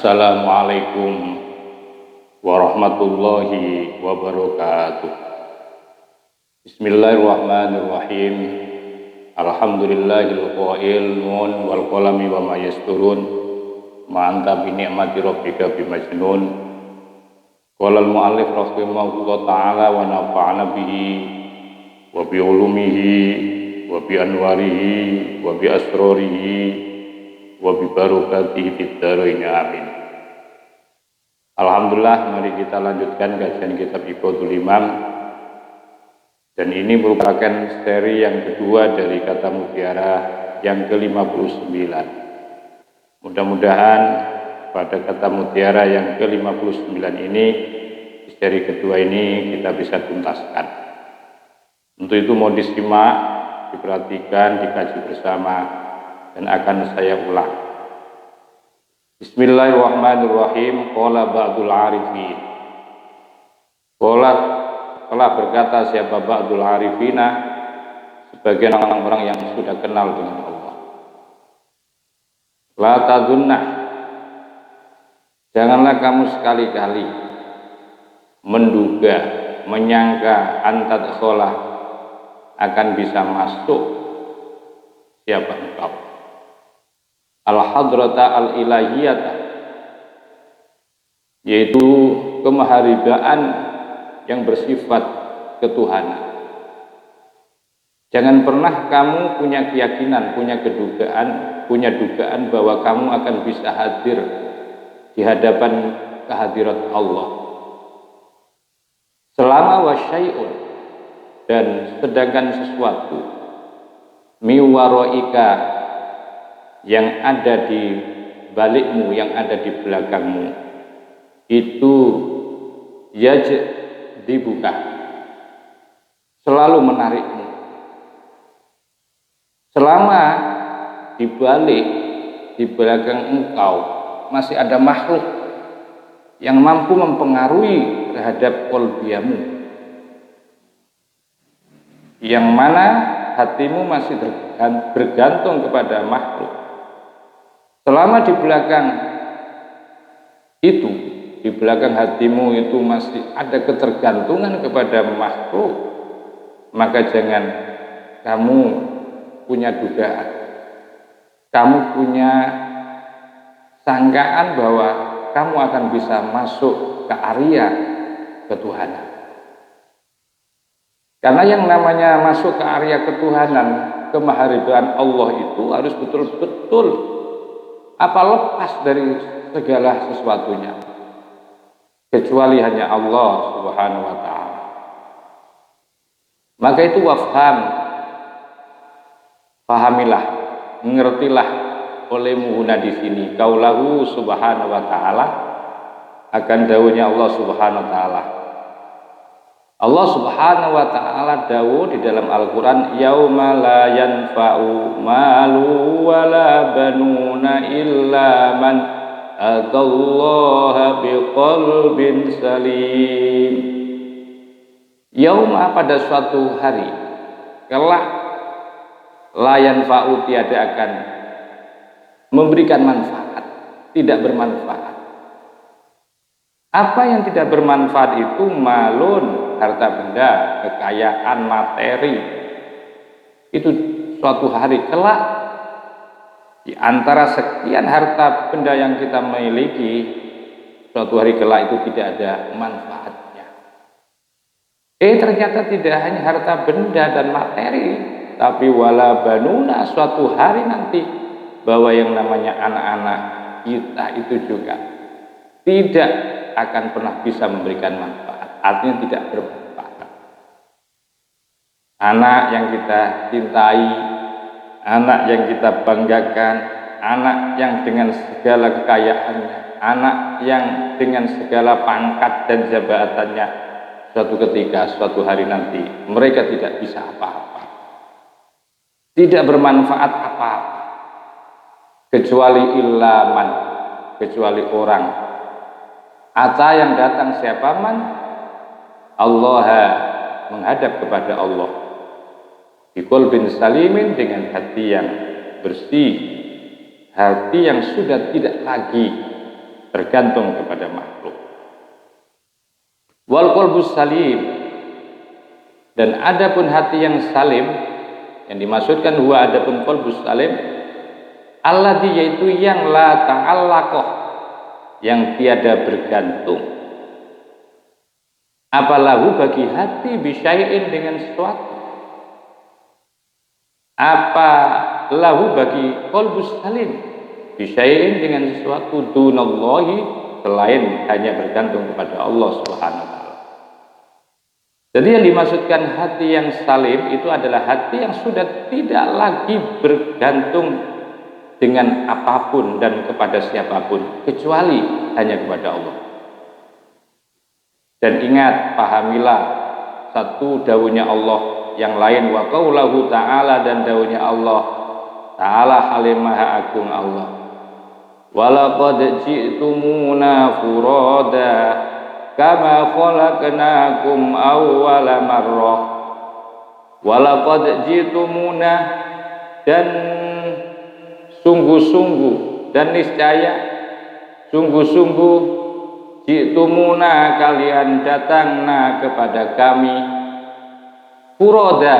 Assalamualaikum warahmatullahi wabarakatuh. Bismillahirrahmanirrahim. Alhamdulillahil qail nun wal qalami wa ma yasturun ma anta bi ni'mati rabbika bimajnun. Qala al muallif rahimahullah ta'ala wa nafa'ana bihi wa bi ulumihi wa bi anwarihi wa bi asrarihi wa bi barakatihi fid dharain amin. Alhamdulillah, mari kita lanjutkan kajian kitab Iqadul Imam, dan ini merupakan seri yang kedua dari kata mutiara yang ke-59. Mudah-mudahan pada kata mutiara yang ke-59 ini, seri kedua ini kita bisa tuntaskan. Untuk itu mau disimak, diperhatikan, dikaji bersama, dan akan saya ulang. Bismillahirrahmanirrahim. Qala ba'dul arifin. Qala telah berkata siapa ba'dul arifina, sebagian orang-orang yang sudah kenal dengan Allah. La tadunna, janganlah kamu sekali-kali menduga, menyangka antadkholah akan bisa masuk siapa engkau al-hadrata al-ilahiyata, yaitu kemaharibaan yang bersifat ketuhanan. Jangan pernah kamu punya keyakinan, punya dugaan bahwa kamu akan bisa hadir di hadapan kehadirat Allah. Selama wasyai'un, dan sedangkan sesuatu miwaroika, yang ada di balikmu, yang ada di belakangmu, itu dibuka, selalu menarikmu. Selama di balik, di belakang engkau masih ada makhluk yang mampu mempengaruhi terhadap qalbiyamu, yang mana hatimu masih bergantung kepada makhluk. Selama di belakang itu, di belakang hatimu itu masih ada ketergantungan kepada makhluk, maka jangan kamu punya dugaan, kamu punya sangkaan bahwa kamu akan bisa masuk ke area ketuhanan. Karena yang namanya masuk ke area ketuhanan, kemaharibaan Allah itu harus betul-betul lepas dari segala sesuatunya, kecuali hanya Allah Subhanahu wa ta'ala. Maka itu wafham, fahamilah, mengertilah olehmu di sini kaulahu Subhanahu wa ta'ala, akan dawuhnya Allah Subhanahu wa ta'ala. Allah Subhanahu wa ta'ala dawuh di dalam Al-Quran, yauma la yanfa'u malu wa la banuna illa man atallaha biqalbin salim. Yauma, pada suatu hari kelak, la yanfa'u, tiada akan memberikan manfaat, tidak bermanfaat. Apa yang tidak bermanfaat itu? Malun, harta benda, kekayaan, materi. Itu suatu hari kelak, di antara sekian harta benda yang kita miliki, suatu hari kelak itu tidak ada manfaatnya. Ternyata tidak hanya harta benda dan materi, tapi wala banuna, suatu hari nanti, bahwa yang namanya anak-anak kita itu juga tidak akan pernah bisa memberikan manfaat, artinya tidak bermanfaat. Anak yang kita cintai, anak yang kita banggakan, anak yang dengan segala kekayaannya, anak yang dengan segala pangkat dan jabatannya, suatu ketika, suatu hari nanti, mereka tidak bisa apa-apa, tidak bermanfaat apa-apa, kecuali ilaman, kecuali orang Ata yang datang siapa man Allah, menghadap kepada Allah biqalbin salimin, dengan hati yang bersih, hati yang sudah tidak lagi bergantung kepada makhluk. Wal qalbus salim, dan adapun hati yang salim, yang dimaksudkan huwa adapun qalbus salim, alladzi yaitu yang la ta'allaqah, yang tiada bergantung, apalahu bagi hati bisyai'in dengan sesuatu, apa lahu bagi qalbus salim bisyai'in dengan sesuatu dunallahi, selain hanya bergantung kepada Allah Subhanahu wa taala. Jadi yang dimaksudkan hati yang salim itu adalah hati yang sudah tidak lagi bergantung dengan apapun dan kepada siapapun kecuali hanya kepada Allah. Dan ingat, pahamilah satu dawuhnya Allah yang lain, wa qaulahu ta'ala, dan dawuhnya Allah ta'ala halim maha agung Allah, walaqad ji'tumuna furada kama khalaqnakum awwala marrah. Walaqad ji'tumuna, dan sungguh-sungguh dan niscaya sungguh-sungguh, ji'tumuna kalian datangna kepada kami, furoda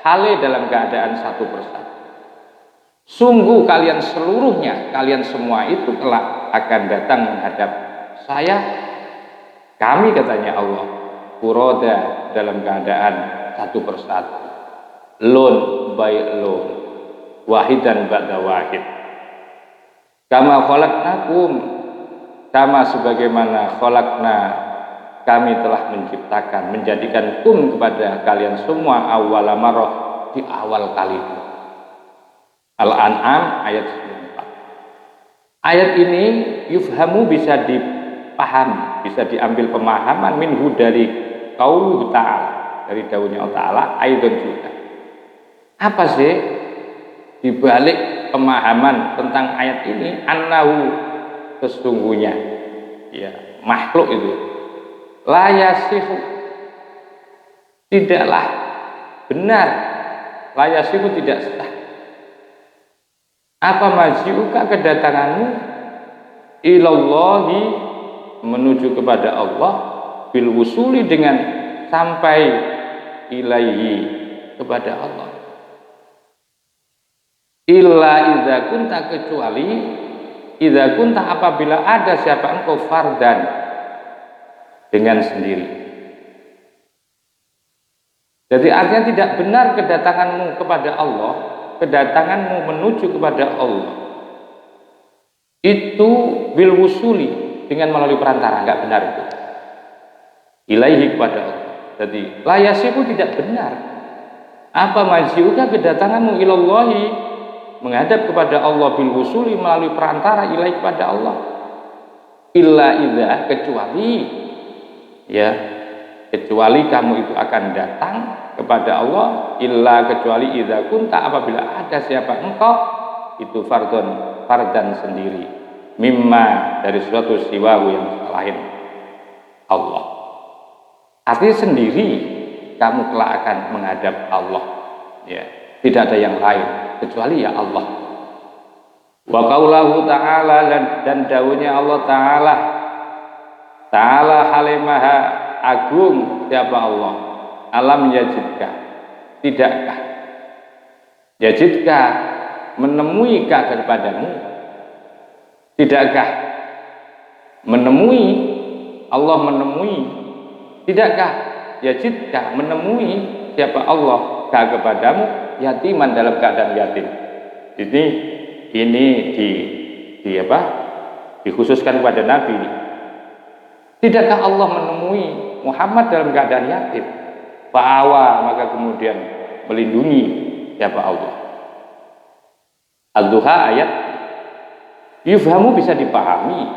hale dalam keadaan satu persatu. Sungguh kalian seluruhnya, kalian semua itu kelak akan datang menghadap saya, kami, katanya Allah, furoda dalam keadaan satu persatu, lone by lone, wahidan ba'da wahid. Kama khalaqnakum, sama sebagaimana khalaqna, kami telah menciptakan, menjadikan kum kepada kalian semua awwala marrah, di awal kali itu. Al-An'am ayat 94. Ayat ini yufhamu, bisa dipahami, bisa diambil pemahaman minhu dari qauluhu ta'ala, dari dawuhnya Allah Ta'ala, aidan juga. Apa sih dibalik pemahaman tentang ayat ini? Annahu, sesungguhnya ya makhluk itu la yasihu, tidaklah benar, la yasihu tidak sah, apa maji'uka kedatanganmu, ilallahi menuju kepada Allah, bil wusuli dengan sampai ilaihi kepada Allah, illa idza kunta, kecuali idza kunta apabila ada siapa engkau fardan dengan sendiri. Jadi artinya tidak benar kedatanganmu kepada Allah, kedatanganmu menuju kepada Allah itu bil wusuli, dengan melalui perantara, enggak benar itu. Ilaihi, kepada Allah. Jadi layasiku tidak benar. Apa majiuka kedatanganmu ilallahi, menghadap kepada Allah, bil wusuli melalui perantara, ilaihi kepada Allah. Illa idza, kecuali ya, kecuali kamu itu akan datang kepada Allah, illa kecuali idza kunta apabila ada siapa engkau itu fardan sendiri, mimma dari suatu siwahu yang selain Allah. Artinya sendiri kamu kelak akan menghadap Allah, ya, tidak ada yang lain kecuali ya Allah. Wa qaulahu ta'ala, dan dawuhnya Allah Ta'ala halimaha agung siapa Allah, alam yajidka, tidakkah yajidka menemui kepadamu, tidakkah menemui Allah, menemui, tidakkah yajidka menemui siapa Allah kepadamu, yatiman dalam keadaan yatim. Jadi ini dikhususkan kepada Nabi. Tidakkah Allah menemui Muhammad dalam keadaan yatim? Fa'awa, maka kemudian melindungi siapa Allah. Al-Duha ayat yufhamu, bisa dipahami,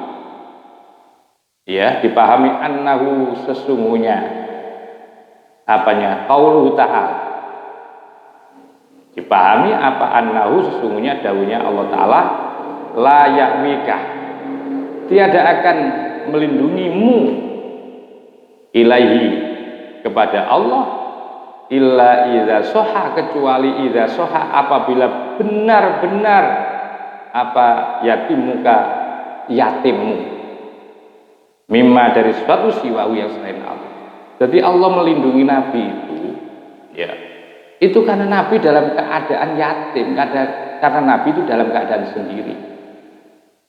ya, dipahami annahu, sesungguhnya apanya, qauluhu ta'ala, dipahami apa annahu, sesungguhnya dawuhnya Allah Ta'ala, la ya'wika, tiada akan melindungimu, ilaihi kepada Allah, illa idza soha, kecuali idza soha apabila benar-benar apa yatimuka, yatimmu, mimma dari suatu siwahu yang selain Allah. Jadi Allah melindungi Nabi itu, ya, itu karena Nabi dalam keadaan yatim, karena Nabi itu dalam keadaan sendiri.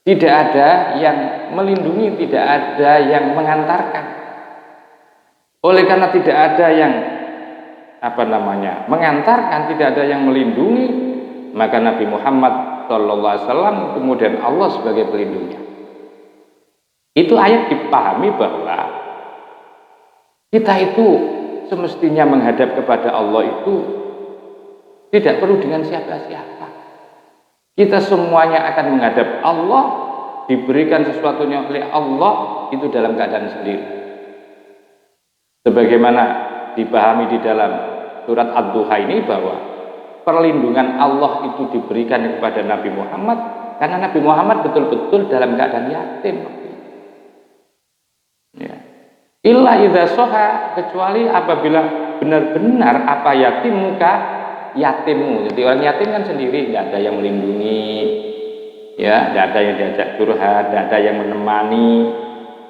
Tidak ada yang melindungi, tidak ada yang mengantarkan. Oleh karena tidak ada yang mengantarkan, tidak ada yang melindungi, maka Nabi Muhammad SAW kemudian Allah sebagai pelindungnya. Itu ayat dipahami bahwa kita itu semestinya menghadap kepada Allah itu tidak perlu dengan siapa-siapa. Kita semuanya akan menghadap Allah, diberikan sesuatunya oleh Allah itu dalam keadaan sendiri. Sebagaimana dipahami di dalam surat Ad-Duha ini bahwa perlindungan Allah itu diberikan kepada Nabi Muhammad karena Nabi Muhammad betul-betul dalam keadaan yatim. Ya. Illa idza soha, kecuali apabila benar-benar apa yatimmu. Jadi orang yatim kan sendiri, tidak ada yang melindungi, ya, tidak ada yang diajak curhat, tidak ada yang menemani,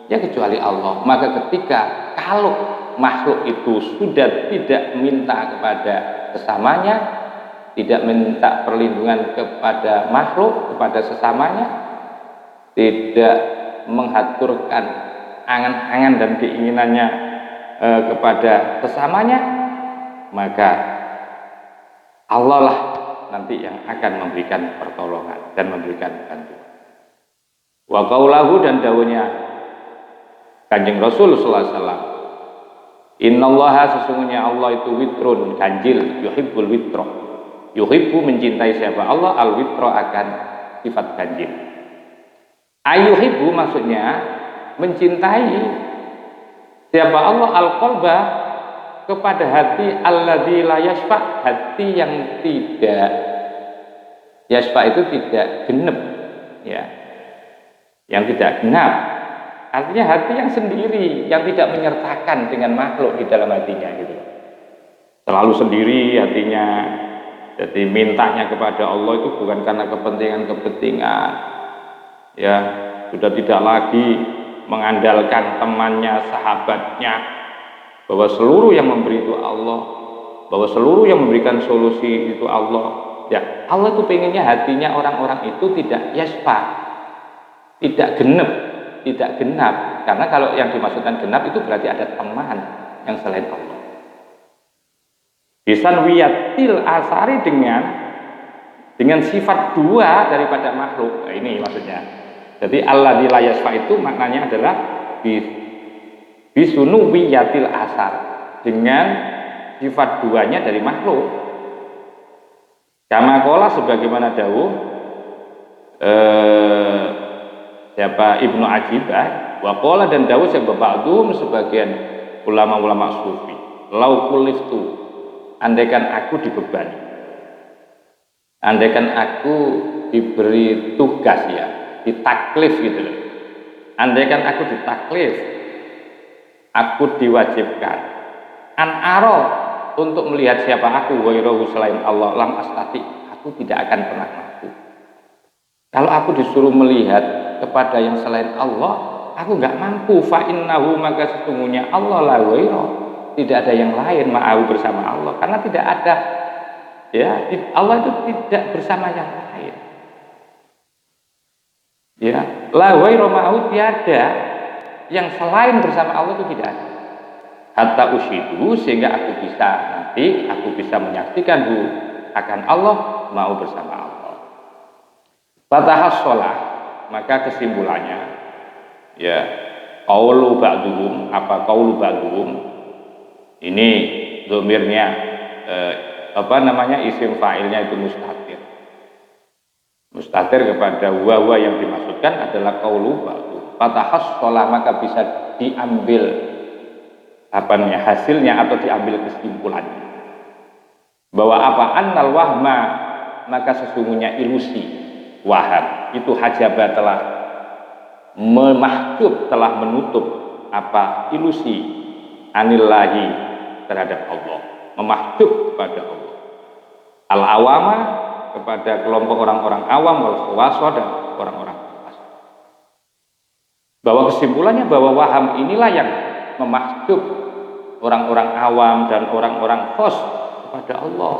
ya kecuali Allah. Maka ketika kalau makhluk itu sudah tidak minta kepada sesamanya, tidak minta perlindungan kepada makhluk, kepada sesamanya, tidak mengaturkan angan-angan dan keinginannya kepada sesamanya, maka Allah lah nanti yang akan memberikan pertolongan dan memberikan bantuan. Wa qaulahu, dan dawuhnya Kanjeng Rasul sallallahu alaihi wasallam, innallaha, sesungguhnya Allah itu witrun, ganjil, yuhibbul witra. Yuhibbu, mencintai siapa Allah, al witra, akan sifat ganjil. Ayuhibbu maksudnya mencintai siapa Allah, al qalba, kepada hati alladzi la yasfa, hati yang tidak yasfa itu tidak genep, ya, yang tidak genap, artinya hati yang sendiri, yang tidak menyertakan dengan makhluk di dalam hatinya gitu. Selalu sendiri hatinya. Jadi mintanya kepada Allah itu bukan karena kepentingan, ya, sudah tidak lagi mengandalkan temannya, sahabatnya, bahwa seluruh yang memberi itu Allah, bahwa seluruh yang memberikan solusi itu Allah. Ya, Allah itu pengennya hatinya orang-orang itu tidak yasfa, tidak genap, karena kalau yang dimaksudkan genap itu berarti ada teman yang selain Allah. Bisanwiyatil asari, dengan sifat dua daripada makhluk. Nah, ini maksudnya. Jadi alladzi la yasfa itu maknanya adalah bisunuwiyatil asar, dengan sifat duanya dari makhluk. Kama qala, sebagaimana dawuh siapa Ibnu Ajibah, wa qala, dan dawuh sebagian ulama-ulama sufi, lau kuliftu, andaikan aku dibebani, andaikan aku diberi tugas, ya, ditaklif gitu loh. Andaikan aku ditaklif, aku diwajibkan an-aro, untuk melihat siapa aku, wairahu, selain Allah, lam astati, aku tidak akan pernah mampu. Kalau aku disuruh melihat kepada yang selain Allah, aku nggak mampu. Fa innahu, maka sesungguhnya Allah la waira, tidak ada yang lain ma'ahu, bersama Allah, karena tidak ada, ya, Allah itu tidak bersama yang lain, ya, la waira ma'ahu, tiada yang selain bersama Allah, itu tidak ada. Hatta usyidu, sehingga aku bisa menyaksikan akan Allah, mau bersama Allah. Fatahassalah, maka kesimpulannya, ya, qaulu ba'duhum, ini domirnya isim fa'ilnya itu mustatir kepada wa yang dimaksudkan adalah qaulu ba'duhum. Fatahassalah, maka bisa diambil hasilnya atau diambil kesimpulannya, bahwa annal wahma, maka sesungguhnya ilusi, waham itu hajabah, telah memahjub, telah menutup ilusi, anillahi, terhadap Allah, memahjub kepada Allah, al-awama, kepada kelompok orang-orang awam, wal khawasa, dan orang-orang dewasa. Bahwa kesimpulannya bahwa waham inilah yang memahjub orang-orang awam dan orang-orang khos kepada Allah.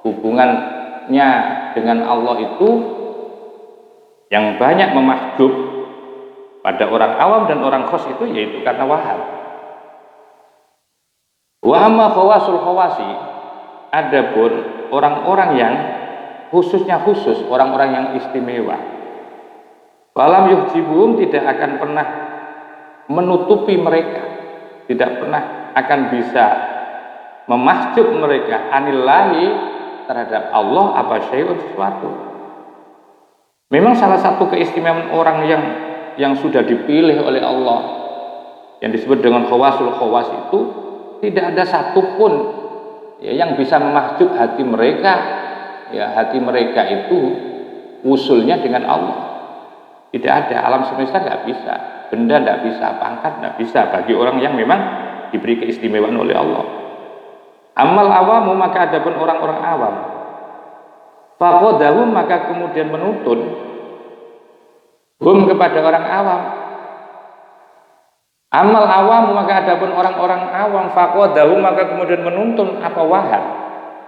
Hubungannya dengan Allah itu yang banyak memahjub pada orang awam dan orang khos itu yaitu karena waham. Wa amma khawasul khawasi, adapun orang-orang yang khususnya khusus, orang-orang yang istimewa, falam yuhjibum, tidak akan pernah menutupi mereka, tidak pernah akan bisa memahjub mereka anillahi, terhadap Allah apa syai'un, sesuatu. Memang salah satu keistimewaan orang yang sudah dipilih oleh Allah yang disebut dengan khawasul khawas itu, tidak ada satupun ya yang bisa memahjub hati mereka. Ya, hati mereka itu usulnya dengan Allah. Tidak ada, alam semesta nggak bisa, benda nggak bisa, pangkat nggak bisa bagi orang yang memang diberi keistimewaan oleh Allah. Amal awamu, maka adapun orang-orang awam, faqadahum, maka kemudian menuntun hum kepada orang awam. Amal awam, maka adapun orang-orang awam, faqadahum, maka kemudian menuntun apa waham.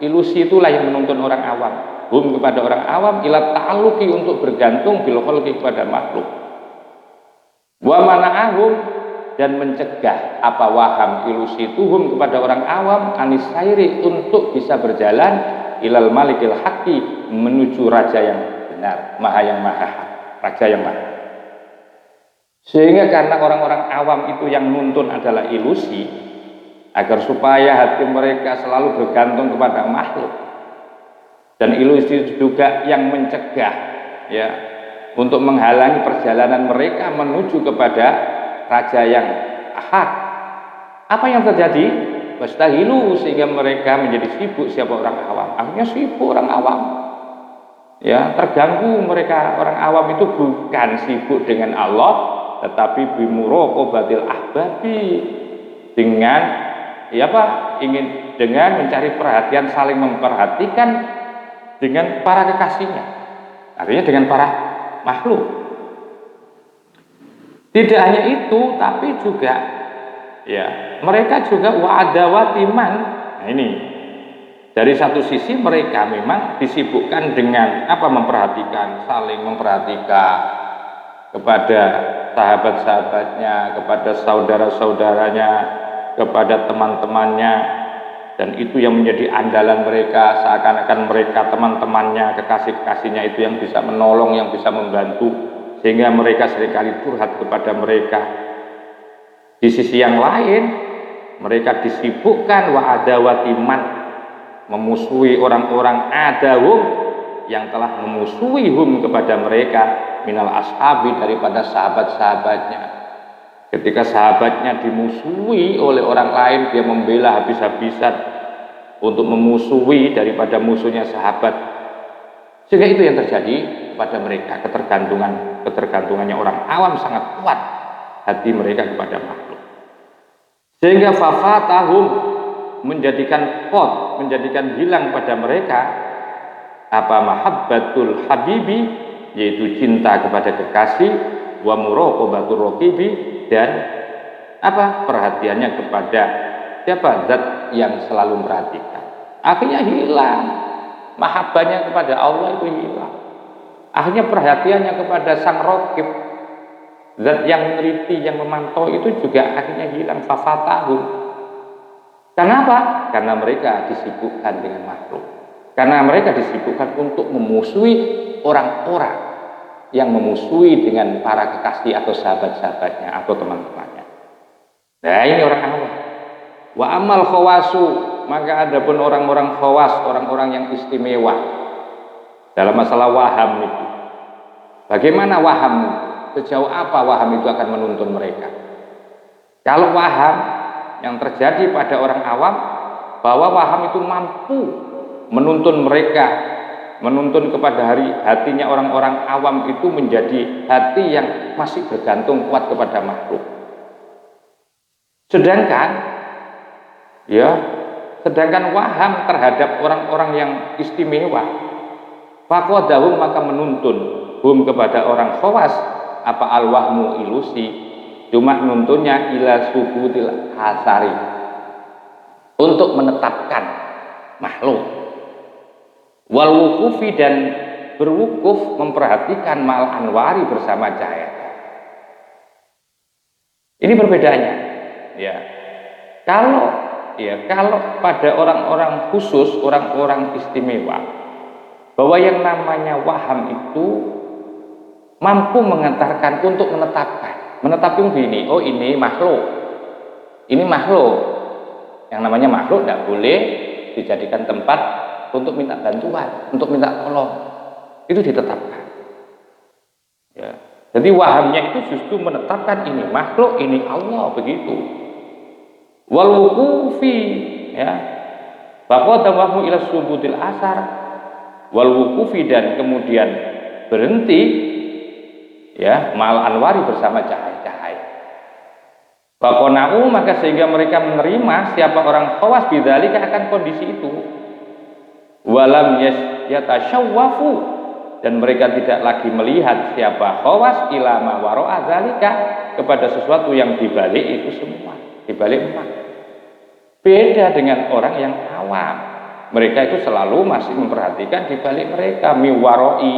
Ilusi itulah yang menuntun orang awam, hum kepada orang awam, ila ta'alluqi, untuk bergantung, bil khalqi, kepada makhluk. Wa mana'ahum, dan mencegah apa waham ilusi itu hum kepada orang awam, anisairi, untuk bisa berjalan ilal malikil haqqi, menuju raja yang benar, maha yang maha, raja yang maha. Sehingga karena orang-orang awam itu yang nuntun adalah ilusi, agar supaya hati mereka selalu bergantung kepada makhluk, dan ilusi juga yang mencegah ya untuk menghalangi perjalanan mereka menuju kepada raja yang hak. Apa yang terjadi? Wastahilu, sehingga mereka menjadi sibuk. Siapa orang awam? Akhirnya sibuk orang awam. Ya, terganggu mereka. Orang awam itu bukan sibuk dengan Allah, tetapi bimuraqabatil ahbabi, dengan ingin dengan mencari perhatian, saling memperhatikan dengan para kekasihnya, artinya dengan para makhluk. Tidak hanya itu, tapi juga ya mereka juga wa'adawatiman. Nah ini, dari satu sisi mereka memang disibukkan dengan memperhatikan, saling memperhatikan kepada sahabat-sahabatnya, kepada saudara-saudaranya, kepada teman-temannya, dan itu yang menjadi andalan mereka, seakan-akan mereka teman-temannya, kekasih-kekasihnya itu yang bisa menolong, yang bisa membantu, sehingga mereka seringkali curhat kepada mereka. Di sisi yang lain, mereka disibukkan wa'adawatiman, memusuhi orang-orang adawum, yang telah memusuhi hum kepada mereka, minal ashabi, daripada sahabat-sahabatnya. Ketika sahabatnya dimusuhi oleh orang lain, dia membela habis-habisan untuk memusuhi daripada musuhnya sahabat. Sehingga itu yang terjadi pada mereka, ketergantungannya orang awam sangat kuat hati mereka kepada makhluk. Sehingga fafatahum, menjadikan hilang pada mereka mahabbatul habibi, yaitu cinta kepada kekasih, wa muraqabatur raqibi, dan perhatiannya kepada siapa? Zat yang selalu memperhatikan. Akhirnya hilang mahabbahnya kepada Allah, itu hilang. Akhirnya perhatiannya kepada sang raqib, zat yang meneliti, yang memantau, itu juga akhirnya hilang. Fafatahu. Kenapa? Karena mereka disibukkan dengan makhluk, karena mereka disibukkan untuk memusuhi orang-orang yang memusuhi dengan para kekasih atau sahabat-sahabatnya atau teman-temannya. Nah, ini orang awam. Wa amal khawasu, maka adapun orang-orang khawas, orang-orang yang istimewa dalam masalah waham itu. Bagaimana waham? Sejauh apa waham itu akan menuntun mereka? Kalau waham yang terjadi pada orang awam, bahwa waham itu mampu menuntun mereka, menuntun kepada hatinya orang-orang awam itu menjadi hati yang masih bergantung kuat kepada makhluk. Sedangkan waham terhadap orang-orang yang istimewa, faqadahum, maka menuntun hum kepada orang khawas, apa al-wahmu ilusi, cuma nuntunnya ila subutil asari, untuk menetapkan makhluk, wal wukufi dan berwukuf memperhatikan mal anwari bersama cahaya. Ini perbedaannya. Ya. Kalau pada orang-orang khusus, orang-orang istimewa, bahwa yang namanya waham itu mampu mengantarkan untuk menetapkan begini, oh ini makhluk, yang namanya makhluk tidak boleh dijadikan tempat untuk minta bantuan, untuk minta tolong, itu ditetapkan. Ya. Jadi wahamnya itu justru menetapkan ini makhluk, ini Allah, begitu. Wal wukufi, ya, faqad wahmu ila subutil asar, wal wukufi dan kemudian berhenti, ya, mal anwari bersama cahaya-cahaya. Faqona'u, maka sehingga mereka menerima siapa orang khawas bidzalika akan kondisi itu. Walam yatasyawwafu, dan mereka tidak lagi melihat siapa khawas ila ma wara'a dzalika, kepada sesuatu yang dibalik itu semua, dibalik emak. Beda dengan orang yang awam, mereka itu selalu masih memperhatikan dibalik mereka miwaroi,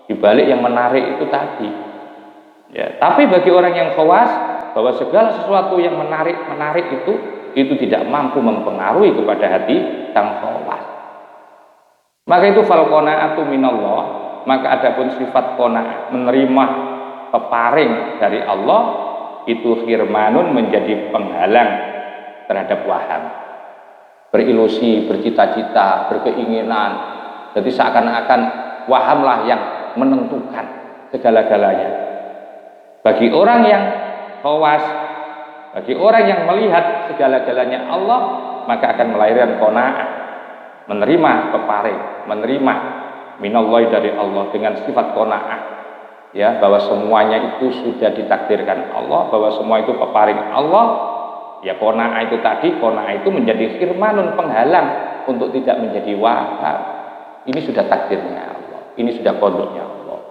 dibalik yang menarik itu tadi. Ya, tapi bagi orang yang khawas, bahwa segala sesuatu yang menarik itu tidak mampu mempengaruhi kepada hati sang khawas. Maka itu fal qanaatu minallah, maka adapun sifat qanaah, menerima peparing dari Allah, itu khirmanun, menjadi penghalang terhadap waham. Berilusi, bercita-cita, berkeinginan. Jadi seakan-akan wahamlah yang menentukan segala-galanya. Bagi orang yang khawas, bagi orang yang melihat segala-galanya Allah, maka akan melahirkan qanaah, menerima peparing, menerima minallahi dari Allah dengan sifat qanaah, ya, bahwa semuanya itu sudah ditakdirkan Allah, bahwa semua itu peparing Allah. Ya, qanaah itu tadi, qanaah itu menjadi firmanun, penghalang untuk tidak menjadi waham. Ini sudah takdirnya Allah, ini sudah qadurnya Allah.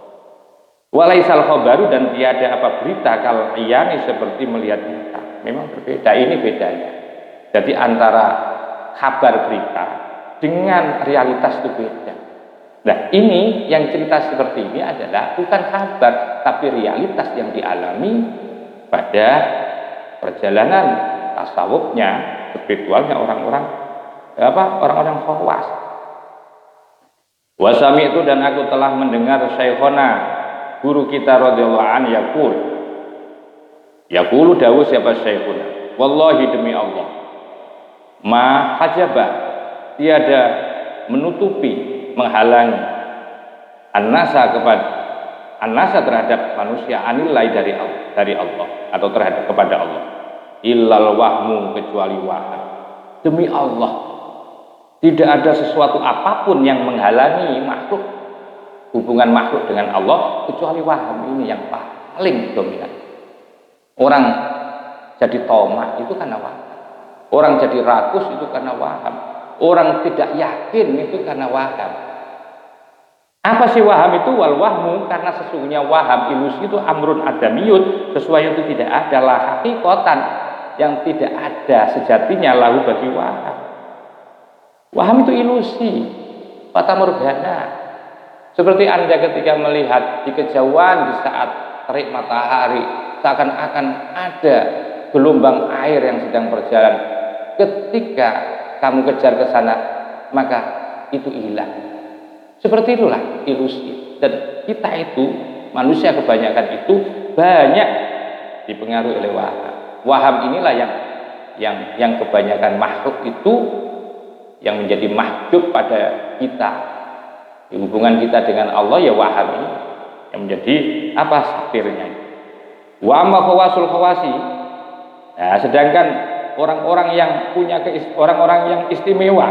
Walaisal khabaru, dan tiada apa berita kal iyani, seperti melihat berita. Memang berbeda, ini bedanya. Jadi antara kabar berita dengan realitas itu beda. Nah, ini yang cerita seperti ini adalah bukan kabar, tapi realitas yang dialami pada perjalanan tasawufnya, spiritualnya orang-orang khawas. Wasami itu, dan aku telah mendengar syekhona, guru kita radhiyallahu an, yaqulu dawuh siapa syekhuna, wallahi demi Allah, ma hajaba, tiada menutupi, menghalangi annasa terhadap manusia, anilai dari Allah atau terhadap kepada Allah, illal wahmu, kecuali waham. Demi Allah, tidak ada sesuatu apapun yang menghalangi makhluk, hubungan makhluk dengan Allah, kecuali waham. Ini yang paling dominan. Orang jadi tomak itu karena waham, orang jadi rakus itu karena waham, orang tidak yakin itu karena waham. Apa sih waham itu? Wal wahmu, karena sesungguhnya waham, ilusi itu amrun adamiyun, sesuatu yang itu tidak ada, lah hakikatan, yang tidak ada sejatinya lahu bagi waham. Waham itu ilusi, fata morgana. Seperti Anda ketika melihat di kejauhan di saat terik matahari, seakan-akan ada gelombang air yang sedang berjalan. Ketika kamu kejar ke sana, maka itu hilang. Seperti itulah ilusi. Dan kita itu, manusia kebanyakan itu banyak dipengaruhi oleh waham. Waham inilah yang kebanyakan makhluk itu yang menjadi mahjub pada kita. Di hubungan kita dengan Allah, ya waham ini yang menjadi apa, safirnya. Wa ma khawasul khawasi. Nah, sedangkan orang-orang yang punya orang-orang yang istimewa,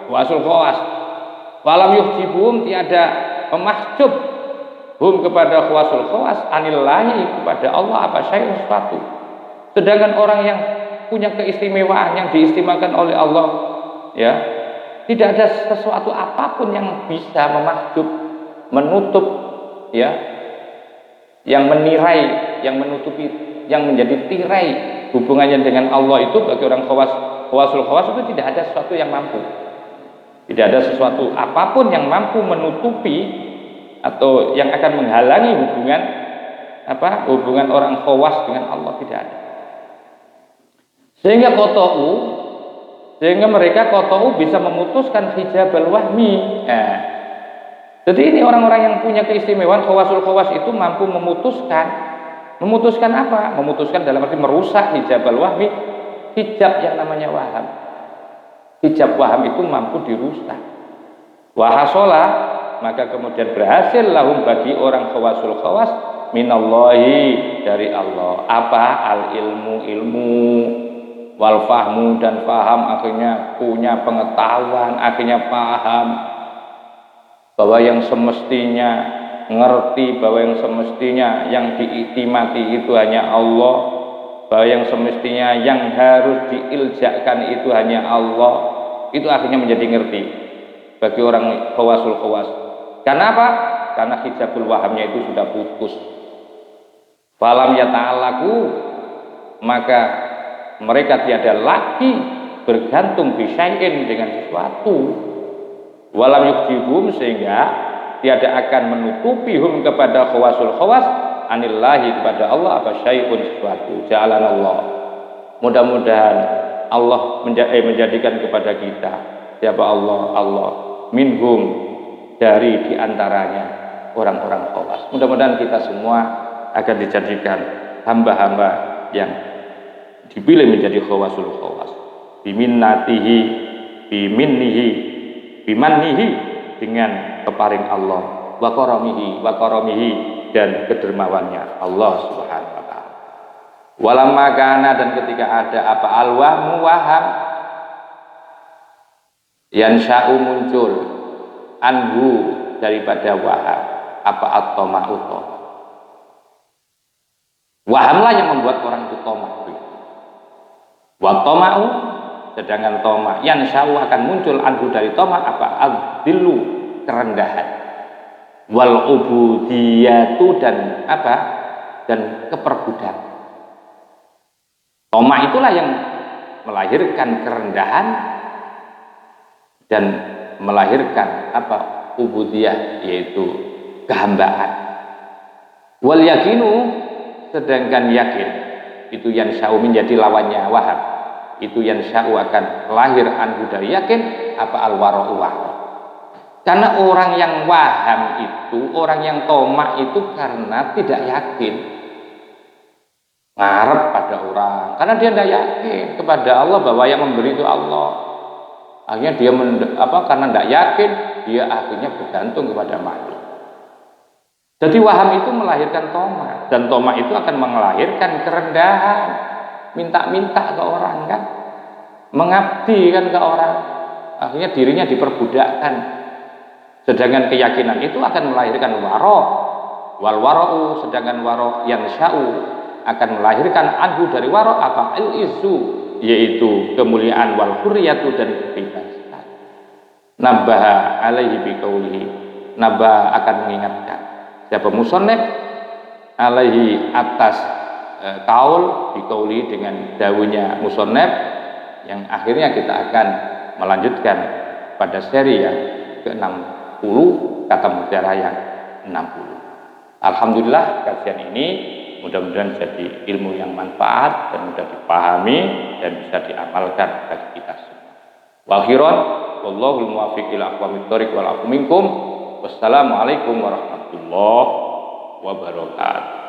khawasul khawas, walam yuhjibum, tiada memahjub hum kepada khawasul khawas anillahi, kepada Allah apa syai'un, sesuatu. Sedangkan orang yang punya keistimewaan, yang diistimewakan oleh Allah, ya, tidak ada sesuatu apapun yang bisa memahjub, menutup, ya, yang menirai, yang menutupi, yang menjadi tirai hubungannya dengan Allah itu bagi orang khawasul khawas itu tidak ada sesuatu yang mampu. Tidak ada sesuatu apapun yang mampu menutupi atau yang akan menghalangi hubungan orang khawas dengan Allah, tidak ada. Sehingga mereka qata'u bisa memutuskan hijabal wahmi. Jadi ini orang-orang yang punya keistimewaan khawasul khawas itu mampu memutuskan apa? Memutuskan dalam arti merusak hijabal wahmi, hijab yang namanya waham. Hijab waham itu mampu dirusak. Wahasola, maka kemudian berhasil lahum bagi orang khawasul khawas minallahi, dari Allah. Apa? Al ilmu wal fahmu, dan faham, akhirnya punya pengetahuan, akhirnya paham bahwa yang semestinya ngerti, bahwa yang semestinya yang diiktimati itu hanya Allah, bahwa yang semestinya yang harus diiljakkan itu hanya Allah. Itu akhirnya menjadi ngerti bagi orang khawasul khawas. Karena apa? Karena hijabul wahamnya itu sudah putus. Falam yata'alaku, maka mereka tiada lagi bergantung bisyai'in, dengan sesuatu. Walam yukjibum, sehingga tiada akan menutupi hum kepada khawasul khawas anillahi, kepada Allah, apa syai'un, sesuatu. Ja'alanallah, mudah-mudahan Allah menjadikan kepada kita, siapa Allah minhum, dari diantaranya orang-orang khawas. Mudah-mudahan kita semua akan dijadikan hamba-hamba yang dipilih menjadi khawasul khawas, biminnihi, dengan peparing Allah, wa karamihi, dan kedermawannya Allah Subhanahu wa taala. Walamma kana, dan ketika ada apa? Al-wahmu, waham, yansya'u, muncul, anhu, daripada waham, apa? At-tama'u, wahamlah yang membuat orang itu tamak. Wa tama'u, sedangkan tamak yansya'u, akan muncul, anhu, dari tamak, apa? Ad-dillu, kerendahan, wal ubudiyatu, dan apa? Dan keperbudakan. Tamak itulah yang melahirkan kerendahan dan melahirkan apa? Ubudiyah, yaitu kehambaan. Wal yakinu, sedangkan yakin itu yansya'u, menjadi lawannya waham. Itu yansya'u, akan lahir, anhu, dari yakin, apa? Al-wara'u, waham. Karena orang yang waham itu, orang yang tomak itu karena tidak yakin, ngarep pada orang, karena dia tidak yakin kepada Allah bahwa yang memberi itu Allah. Akhirnya dia karena tidak yakin, dia akhirnya bergantung kepada makhluk. Jadi waham itu melahirkan tomak, dan tomak itu akan melahirkan kerendahan, minta-minta ke orang, kan, mengabdi, kan, ke orang. Akhirnya dirinya diperbudakkan. Sedangkan keyakinan itu akan melahirkan waro, wal wara'u, sedangkan waro yansya'u, akan melahirkan anhu, dari waro, apa? Al-izzu, yaitu kemuliaan, wal hurriyatu, dan kebebasan. Nabaha alaihi biqaulihi, nabah, akan mengingatkan siapa? Musannif, alaihi, atas kaul, biqauli, dengan dawuhnya musannif, yang akhirnya kita akan melanjutkan pada seri yang ke-60, kata mutiara yang 60. Alhamdulillah, kajian ini mudah-mudahan jadi ilmu yang manfaat dan mudah dipahami dan bisa diamalkan bagi kita semua. Wa akhiran, wallahul muwaffiq ila aqwamit thoriq wal afu minkum. Wassalamualaikum warahmatullahi wabarakatuh.